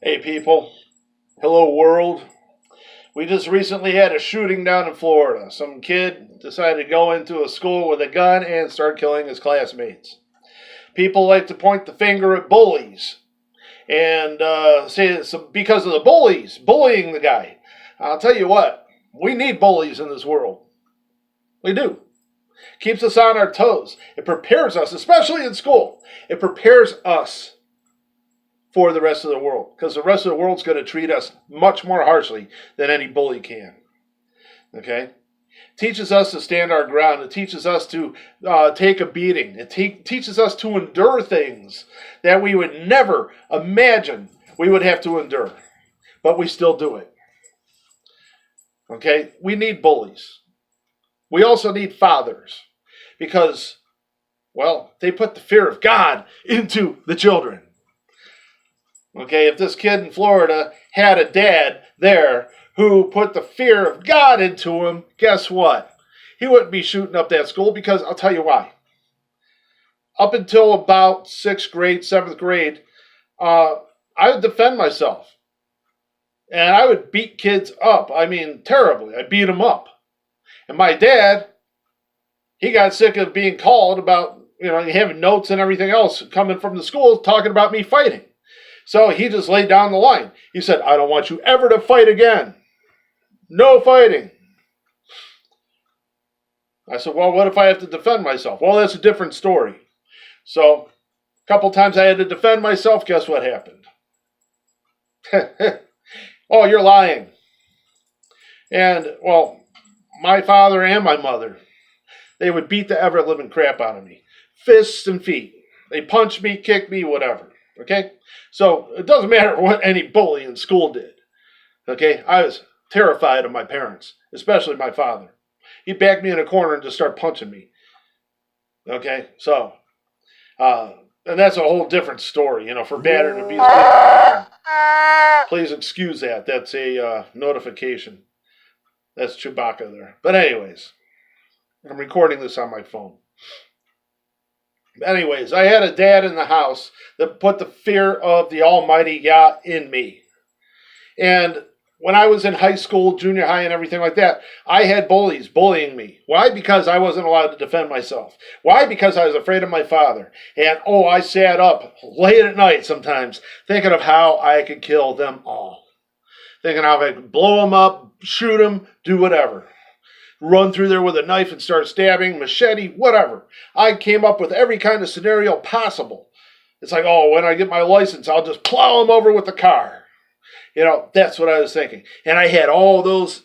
Hey people, hello world. We just recently had a shooting down in Florida. Some kid decided to go into a school with a gun and start killing his classmates. People like to point the finger at bullies and say it's because of the bullies bullying the guy. I'll tell you what, we need bullies in this world. We do. Keeps us on our toes. It prepares us, especially in school. It prepares us for the rest of the world, because the rest of the world's going to treat us much more harshly than any bully can. Okay? Teaches us to stand our ground. It teaches us to take a beating. It teaches us to endure things that we would never imagine we would have to endure, but we still do it. Okay? We need bullies. We also need fathers, because, well, they put the fear of God into the children. Okay, if this kid in Florida had a dad there who put the fear of God into him, guess what? He wouldn't be shooting up that school, because I'll tell you why. Up until about 6th grade, 7th grade, I would defend myself. And I would beat kids up. I mean, terribly. I beat them up. And my dad, he got sick of being called about, having notes and everything else coming from the school talking about me fighting. So he just laid down the line. He said, I don't want you ever to fight again. No fighting. I said, well, what if I have to defend myself? Well, that's a different story. So a couple times I had to defend myself. Guess what happened? Oh, you're lying. And, well, my father and my mother, they would beat the ever-living crap out of me. Fists and feet. They punched me, kicked me, whatever. Okay? So it doesn't matter what any bully in school did. Okay? I was terrified of my parents, especially my father. He backed me in a corner and just started punching me. Okay? So, and that's a whole different story, for battered and abused people. Please excuse that. That's a notification. That's Chewbacca there. But anyways, I'm recording this on my phone. Anyways, I had a dad in the house that put the fear of the almighty Yah in me. And when I was in high school, junior high, and everything like that, I had bullies bullying me. Why? Because I wasn't allowed to defend myself. Why? Because I was afraid of my father. And, I sat up late at night sometimes thinking of how I could kill them all. Thinking how I could blow them up, shoot them, do whatever. Run through there with a knife and start stabbing, machete, whatever. I came up with every kind of scenario possible. It's like, when I get my license, I'll just plow them over with the car. That's what I was thinking. And I had all those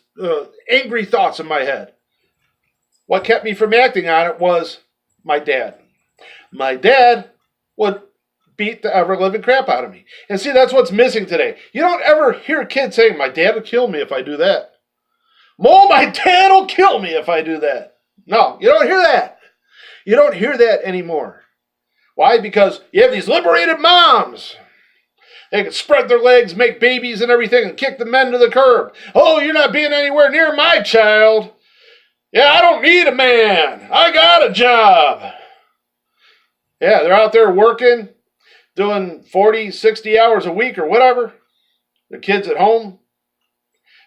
angry thoughts in my head. What kept me from acting on it was my dad. My dad would beat the ever-living crap out of me. And see, that's what's missing today. You don't ever hear kids saying, my dad would kill me if I do that. My dad will kill me if I do that. No, you don't hear that. You don't hear that anymore. Why? Because you have these liberated moms. They can spread their legs, make babies and everything, and kick the men to the curb. Oh, you're not being anywhere near my child. Yeah, I don't need a man. I got a job. Yeah, they're out there working, doing 40, 60 hours a week or whatever. The kids at home,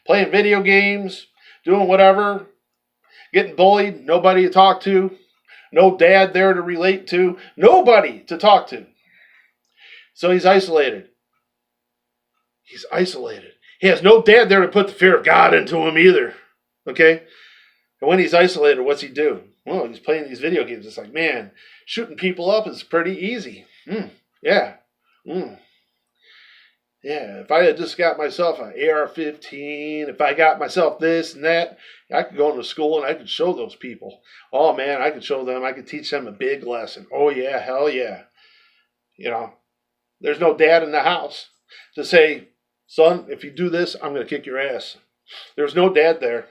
playing video games, doing whatever, getting bullied, nobody to talk to, no dad there to relate to, nobody to talk to. So he's isolated. He's isolated. He has no dad there to put the fear of God into him either. Okay? And when he's isolated, what's he do? Well, he's playing these video games. It's like, man, shooting people up is pretty easy. Yeah. Yeah, if I had just got myself an AR-15, if I got myself this and that, I could go into school and I could show those people. Oh, man, I could show them. I could teach them a big lesson. Oh, yeah, hell yeah. There's no dad in the house to say, son, if you do this, I'm going to kick your ass. There's no dad there.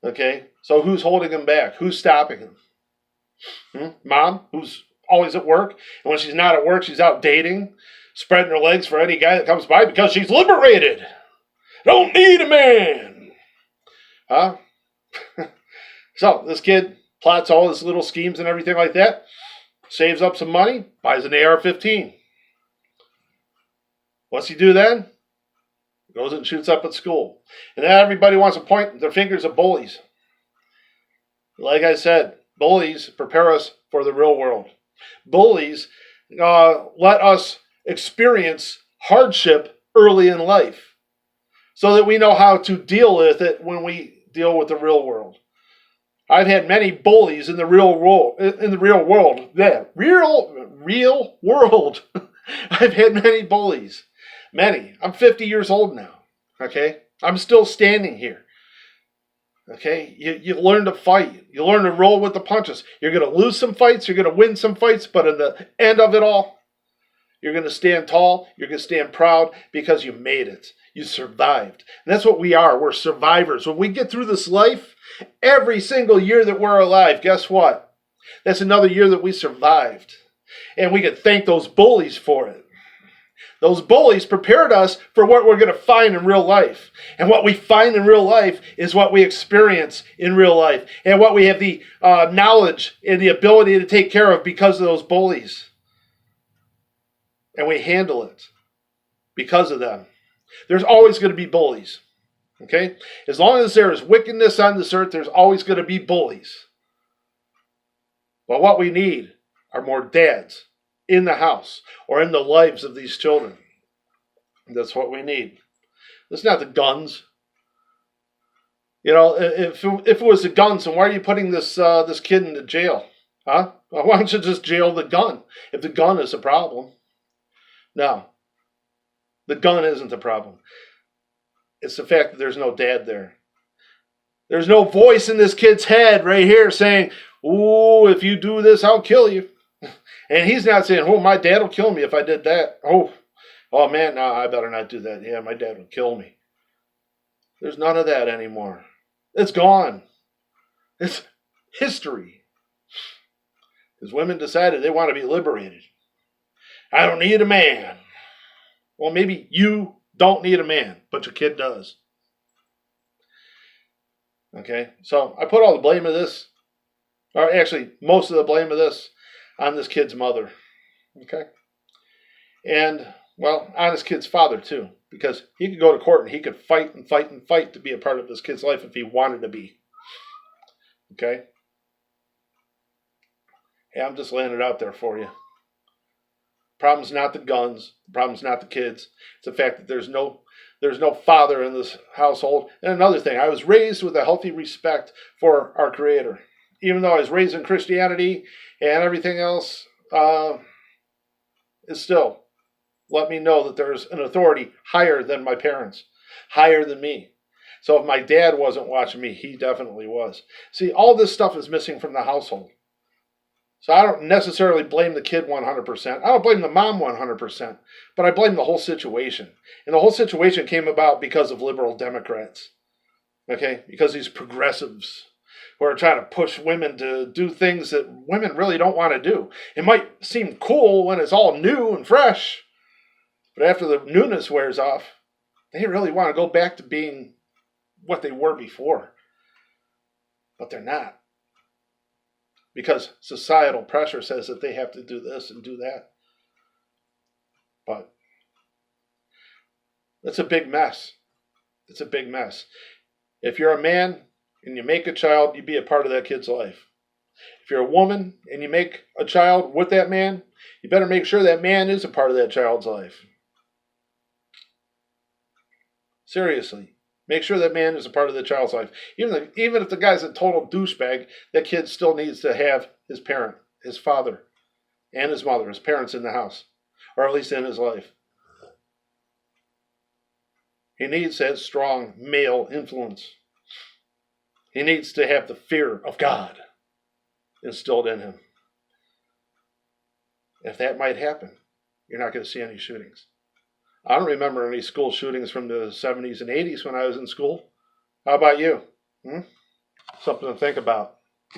Okay? So who's holding him back? Who's stopping him? Mom, who's always at work. And when she's not at work, she's out dating, spreading her legs for any guy that comes by because she's liberated. Don't need a man. Huh? So this kid plots all his little schemes and everything like that, saves up some money, buys an AR-15. What's he do then? He goes and shoots up at school. And then everybody wants to point their fingers at bullies. Like I said, bullies prepare us for the real world. Bullies let us experience hardship early in life so that we know how to deal with it when we deal with the real world. I've had many bullies in the real world. Real world. I've had many bullies. Many. I'm 50 years old now. Okay? I'm still standing here. Okay? You learn to fight. You learn to roll with the punches. You're going to lose some fights. You're going to win some fights. But in the end of it all, you're going to stand tall. You're going to stand proud because you made it. You survived. And that's what we are. We're survivors. When we get through this life, every single year that we're alive, guess what? That's another year that we survived. And we can thank those bullies for it. Those bullies prepared us for what we're going to find in real life. And what we find in real life is what we experience in real life. And what we have the knowledge and the ability to take care of because of those bullies. And we handle it because of them. There's always going to be bullies. Okay? As long as there is wickedness on this earth, there's always going to be bullies. But what we need are more dads in the house or in the lives of these children. That's what we need. It's not the guns. You know, if it was the guns, then why are you putting this kid into jail? Huh? Well, why don't you just jail the gun if the gun is a problem? No. The gun isn't the problem. It's the fact that there's no dad there. There's no voice in this kid's head right here saying, "Ooh, if you do this, I'll kill you." And he's not saying, "Oh, my dad will kill me if I did that. Oh man, no, I better not do that. Yeah, my dad will kill me." There's none of that anymore. It's gone. It's history. Because women decided they want to be liberated. I don't need a man. Well, maybe you don't need a man, but your kid does. Okay, so I put all the blame of this, or actually most of the blame of this, on this kid's mother. Okay? And, well, on his kid's father too, because he could go to court and he could fight and fight and fight to be a part of this kid's life if he wanted to be. Okay? Hey, I'm just laying it out there for you. Problem's not the guns. The problem's not the kids. It's the fact that there's no father in this household. And another thing, I was raised with a healthy respect for our Creator. Even though I was raised in Christianity and everything else, it still let me know that there's an authority higher than my parents, higher than me. So if my dad wasn't watching me, he definitely was. See, all this stuff is missing from the household. So I don't necessarily blame the kid 100%. I don't blame the mom 100%. But I blame the whole situation. And the whole situation came about because of liberal Democrats. Okay? Because these progressives who are trying to push women to do things that women really don't want to do. It might seem cool when it's all new and fresh. But after the newness wears off, they really want to go back to being what they were before. But they're not. Because societal pressure says that they have to do this and do that. But it's a big mess. It's a big mess. If you're a man and you make a child, you be a part of that kid's life. If you're a woman and you make a child with that man, you better make sure that man is a part of that child's life. Seriously. Make sure that man is a part of the child's life. Even if the guy's a total douchebag, that kid still needs to have his parent, his father, and his mother, his parents in the house, or at least in his life. He needs that strong male influence. He needs to have the fear of God instilled in him. If that might happen, you're not going to see any shootings. I don't remember any school shootings from the 70s and 80s when I was in school. How about you? Something to think about.